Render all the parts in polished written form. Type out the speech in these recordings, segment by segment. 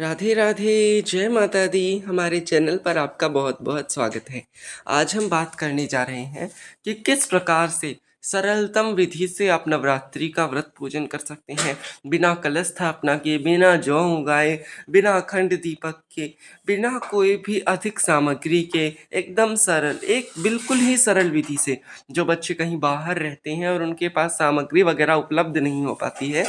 राधे राधे, जय माता दी। हमारे चैनल पर आपका बहुत बहुत स्वागत है। आज हम बात करने जा रहे हैं कि किस प्रकार से सरलतम विधि से आप नवरात्रि का व्रत पूजन कर सकते हैं, बिना कलश स्थापना के, बिना जौ उगाए, बिना अखंड दीपक के, बिना कोई भी अधिक सामग्री के, एकदम सरल, एक बिल्कुल ही सरल विधि से। जो बच्चे कहीं बाहर रहते हैं और उनके पास सामग्री वगैरह उपलब्ध नहीं हो पाती है,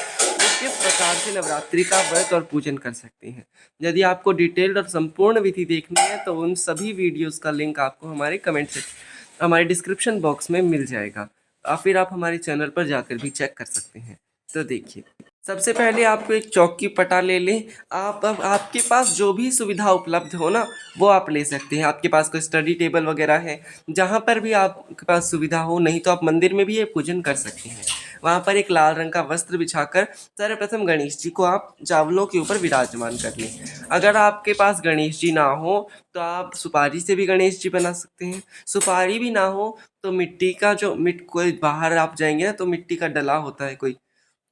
किस प्रकार से नवरात्रि का व्रत और पूजन कर सकते हैं। यदि आपको डिटेल्ड और संपूर्ण विधि देखनी है तो उन सभी वीडियोस का लिंक आपको हमारे डिस्क्रिप्शन बॉक्स में मिल जाएगा, और फिर आप हमारे चैनल पर जाकर भी चेक कर सकते हैं। तो देखिए, सबसे पहले आपको एक चौकी पटा ले लें। आप अब आपके पास जो भी सुविधा उपलब्ध हो ना, वो आप ले सकते हैं। आपके पास कोई स्टडी टेबल वगैरह है, जहाँ पर भी आपके पास सुविधा हो, नहीं तो आप मंदिर में भी ये पूजन कर सकते हैं। वहाँ पर एक लाल रंग का वस्त्र बिछाकर सर्वप्रथम गणेश जी को आप चावलों के ऊपर विराजमान कर लें। अगर आपके पास गणेश जी ना हो तो आप सुपारी से भी गणेश जी बना सकते हैं। सुपारी भी ना हो तो मिट्टी का जो मिट कोई बाहर आप जाएंगे ना, तो मिट्टी का डला होता है, कोई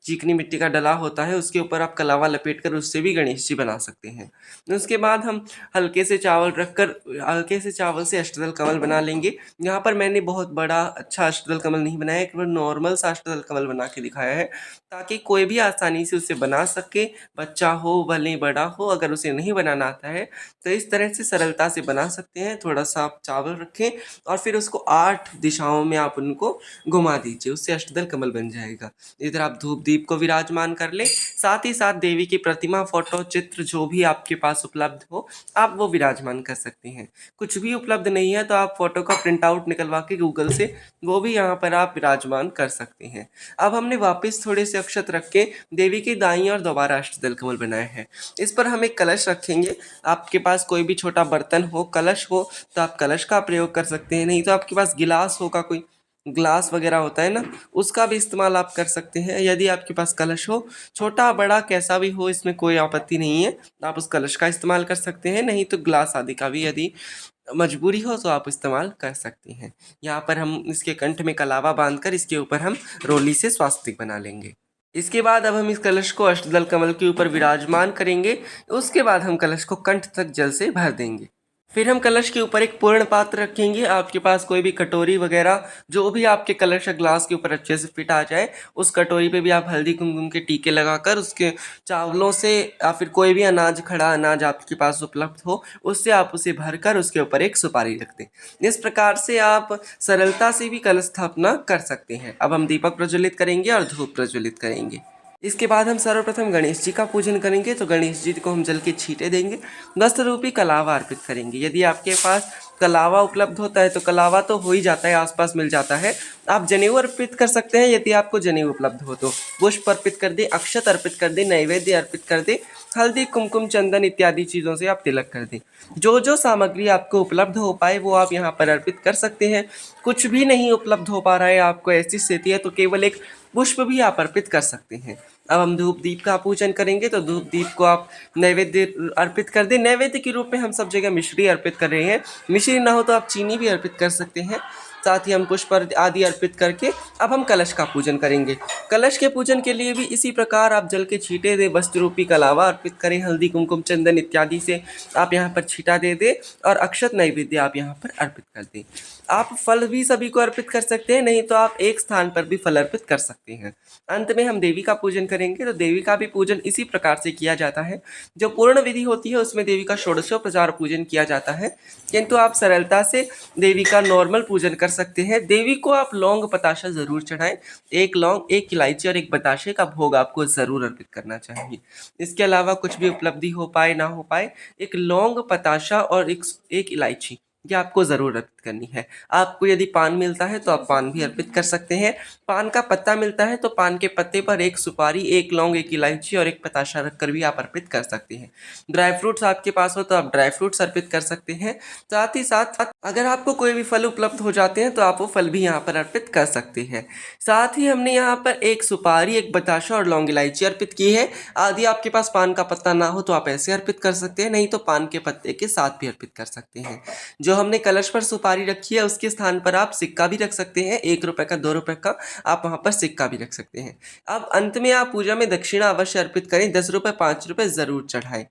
चिकनी मिट्टी का डला होता है, उसके ऊपर आप कलावा लपेट कर उससे भी गणेश जी बना सकते हैं। उसके बाद हम हल्के से चावल से अष्टदल कमल बना लेंगे। यहाँ पर मैंने बहुत बड़ा अच्छा अष्टदल कमल नहीं बनाया, एक बार नॉर्मल सा अष्टदल कमल बना के दिखाया है, ताकि कोई भी आसानी से उसे बना सके। बच्चा हो भले बड़ा हो, अगर उसे नहीं बनाना आता है तो इस तरह से सरलता से बना सकते हैं। थोड़ा सा आप चावल रखें और फिर उसको 8 दिशाओं में आप उनको घुमा दीजिए, उससे अष्टदल कमल बन जाएगा। इधर आप धूप दीप को विराजमान कर ले, साथ ही साथ देवी की प्रतिमा, फोटो, चित्र जो भी आपके पास उपलब्ध हो, आप वो विराजमान कर सकते हैं। कुछ भी उपलब्ध नहीं है तो आप फोटो का प्रिंट आउट निकलवा के गूगल से वो भी यहाँ पर आप विराजमान कर सकते हैं। अब हमने वापस थोड़े से अक्षत रख के देवी की दाईं और दोबारा अष्टदल कमल बनाए हैं। इस पर हम एक कलश रखेंगे। आपके पास कोई भी छोटा बर्तन हो, कलश हो, तो आप कलश का प्रयोग कर सकते हैं। नहीं तो आपके पास गिलास होगा, कोई ग्लास वगैरह होता है ना, उसका भी इस्तेमाल आप कर सकते हैं। यदि आपके पास कलश हो, छोटा बड़ा कैसा भी हो, इसमें कोई आपत्ति नहीं है, आप उस कलश का इस्तेमाल कर सकते हैं। नहीं तो ग्लास आदि का भी यदि मजबूरी हो तो आप इस्तेमाल कर सकते हैं। यहाँ पर हम इसके कंठ में कलावा बांधकर इसके ऊपर हम रोली से स्वास्तिक बना लेंगे। इसके बाद अब हम इस कलश को अष्टदल कमल के ऊपर विराजमान करेंगे। उसके बाद हम कलश को कंठ तक जल से भर देंगे। फिर हम कलश के ऊपर एक पूर्ण पात्र रखेंगे। आपके पास कोई भी कटोरी वगैरह, जो भी आपके कलश या ग्लास के ऊपर अच्छे से फिट आ जाए, उस कटोरी पे भी आप हल्दी कुमकुम के टीके लगाकर उसके चावलों से या फिर कोई भी अनाज, खड़ा अनाज आपके पास उपलब्ध हो, उससे आप उसे भरकर उसके ऊपर एक सुपारी रख दें। इस प्रकार से आप सरलता से भी कलश स्थापना कर सकते हैं। अब हम दीपक प्रज्वलित करेंगे और धूप प्रज्वलित करेंगे। इसके बाद हम सर्वप्रथम गणेश जी का पूजन करेंगे। तो गणेश जी को हम जल के छींटे देंगे, वस्त्र रूपी कलावा अर्पित करेंगे। यदि आपके पास कलावा उपलब्ध होता है तो कलावा तो हो ही जाता है, आसपास मिल जाता है, आप जनेऊ अर्पित कर सकते हैं। यदि आपको जनेऊ उपलब्ध हो तो पुष्प अर्पित कर दे, अक्षत अर्पित कर दे, नैवेद्य अर्पित कर दे, हल्दी कुमकुम चंदन इत्यादि चीज़ों से आप तिलक कर दें। जो जो सामग्री आपको उपलब्ध हो पाए वो आप यहाँ पर अर्पित कर सकते हैं। कुछ भी नहीं उपलब्ध हो पा रहा है, आपको ऐसी स्थिति है, तो केवल एक पुष्प भी आप अर्पित कर सकते हैं। अब हम धूप दीप का पूजन करेंगे। तो धूप दीप को आप नैवेद्य अर्पित कर दें। नैवेद्य के रूप में हम सब जगह मिश्री अर्पित कर रहे हैं। मिश्री ना हो तो आप चीनी भी अर्पित कर सकते हैं। साथ ही हम पुष्प आदि अर्पित करके अब हम कलश का पूजन करेंगे। कलश के पूजन के लिए भी इसी प्रकार आप जल के छींटे दे, वस्त्र रूपी कलावा अर्पित करें, हल्दी कुमकुम चंदन इत्यादि से आप यहाँ पर छींटा दे दें, और अक्षत नैवेद्य आप यहाँ पर अर्पित कर दें। आप फल भी सभी को अर्पित कर सकते हैं, नहीं तो आप एक स्थान पर भी फल अर्पित कर सकते हैं। अंत में हम देवी का पूजन करेंगे। तो देवी का भी पूजन इसी प्रकार से किया जाता है। जो पूर्ण विधि होती है उसमें देवी का षोडशोपचार पूजन किया जाता है, किंतु आप सरलता से देवी का नॉर्मल पूजन कर सकते हैं। देवी को आप लौंग बताशा ज़रूर चढ़ाएं। एक लौंग, एक इलायची और एक बताशे का भोग आपको ज़रूर अर्पित करना चाहिए। इसके अलावा कुछ भी उपलब्धि हो पाए ना हो पाए, एक लौंग, बताशा और एक इलायची ये आपको ज़रूर अर्पित करनी है। आपको यदि पान मिलता है तो आप पान भी अर्पित कर सकते हैं। पान का पत्ता मिलता है तो पान के पत्ते पर एक सुपारी, एक लौंग, एक इलायची और एक बताशा रखकर भी आप अर्पित कर सकते हैं। ड्राई फ्रूट्स आपके पास हो तो आप ड्राई फ्रूट्स अर्पित कर सकते हैं। साथ ही साथ अगर आपको कोई भी फल उपलब्ध हो जाते हैं तो आप वो फल भी यहाँ पर अर्पित कर सकते हैं। साथ ही हमने यहाँ पर एक सुपारी, एक बताशा और लौंग इलायची अर्पित की है। आदि आपके पास पान का पत्ता ना हो तो आप ऐसे अर्पित कर सकते हैं, नहीं तो पान के पत्ते के साथ भी अर्पित कर सकते हैं। जो हमने कलश पर सुपारी रखी है उसके स्थान पर आप सिक्का भी रख सकते हैं, 1 रुपए का, 2 रुपए का, आप वहाँ पर सिक्का भी रख सकते हैं। अब अंत में आप पूजा में दक्षिणा अवश्य अर्पित करें, 10 रुपए, 5 रुपए ज़रूर चढ़ाएं।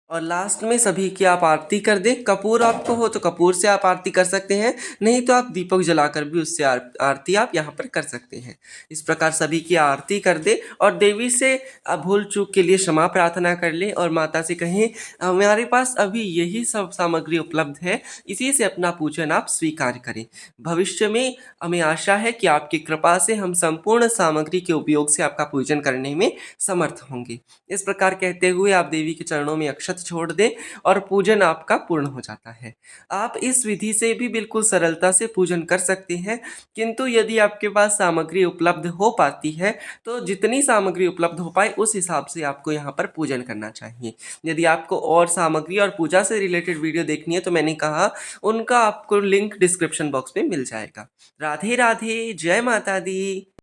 और लास्ट में सभी की आप आरती कर दें। कपूर आपको हो तो कपूर से आप आरती कर सकते हैं, नहीं तो आप दीपक जलाकर भी उससे आरती आप यहाँ पर कर सकते हैं। इस प्रकार सभी की आरती कर दें और देवी से भूल चूक के लिए क्षमा प्रार्थना कर लें और माता से कहें हमारे पास अभी यही सब सामग्री उपलब्ध है, इसी से अपना पूजन आप स्वीकार करें। भविष्य में हमें आशा है कि आपकी कृपा से हम संपूर्ण सामग्री के उपयोग से आपका पूजन करने में समर्थ होंगे। इस प्रकार कहते हुए आप देवी के चरणों में अक्षत छोड़ दें और पूजन आपका पूर्ण हो जाता है। आप इस विधि से भी बिल्कुल सरलता से पूजन कर सकते हैं, किंतु यदि आपके पास सामग्री उपलब्ध हो पाती है तो जितनी सामग्री उपलब्ध हो पाए उस हिसाब से आपको यहाँ पर पूजन करना चाहिए। यदि आपको और सामग्री और पूजा से रिलेटेड वीडियो देखनी है तो मैंने कहा उनका आपको लिंक डिस्क्रिप्शन बॉक्स में मिल जाएगा। राधे राधे, जय माता दी।